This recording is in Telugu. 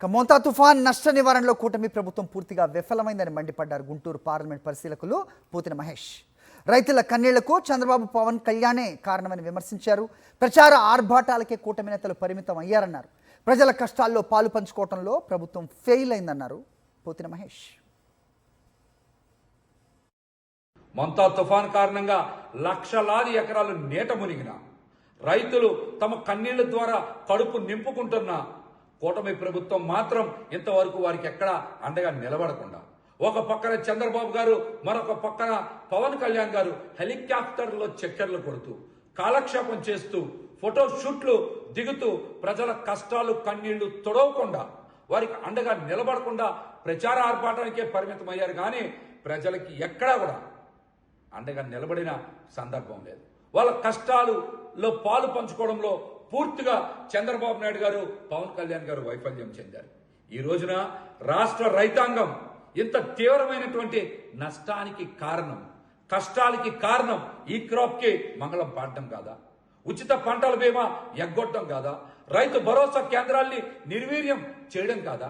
మోంతా తుఫాన్ నష్ట నివారణలో కూటమి ప్రభుత్వం పూర్తిగా విఫలమైందని మండిపడ్డారు గుంటూరు పార్లమెంట్ పరిశీలకులు పోతిన మహేష్. రైతుల కన్నీళ్లకు చంద్రబాబు పవన్ కళ్యాణే కారణమని విమర్శించారు. ప్రచార ఆర్భాటాలకే కూటమి నేతలు పరిమితం అయ్యారన్నారు. ప్రజల కష్టాల్లో పాలు పంచుకోవడంలో ప్రభుత్వం ఫెయిల్ అయిందన్నారు పోతిన మహేష్. మోంతా తుఫాన్ కారణంగా లక్షలాది ఎకరాలు నీట మునిగిన రైతులు తమ కన్నీళ్ల ద్వారా కడుపు నింపుకుంటున్న కూటమి ప్రభుత్వం మాత్రం ఇంతవరకు వారికి ఎక్కడా అండగా నిలబడకుండా, ఒక పక్కన చంద్రబాబు గారు, మరొక పక్కన పవన్ కళ్యాణ్ గారు హెలికాప్టర్లో చక్కెర్లు కొడుతూ, కాలక్షేపం చేస్తూ, ఫోటో షూట్లు దిగుతూ ప్రజల కష్టాలు కన్నీళ్లు తొడవకుండా, వారికి అండగా నిలబడకుండా ప్రచార ఆర్భాటానికే పరిమితమయ్యారు. కానీ ప్రజలకి ఎక్కడా కూడా అండగా నిలబడిన సందర్భం లేదు. వాళ్ళ కష్టాలలో పాలు పంచుకోవడంలో పూర్తిగా చంద్రబాబు నాయుడు గారు, పవన్ కళ్యాణ్ గారు వైఫల్యం చెందారు. ఈ రోజున రాష్ట్ర రైతాంగం ఇంత తీవ్రమైనటువంటి నష్టానికి కారణం, కష్టాలకి కారణం ఈ క్రాప్కి మంగళం పాడటం కాదా? ఉచిత పంటల బీమా ఎగ్గొట్టడం కాదా? రైతు భరోసా కేంద్రాల్ని నిర్వీర్యం చేయడం కాదా?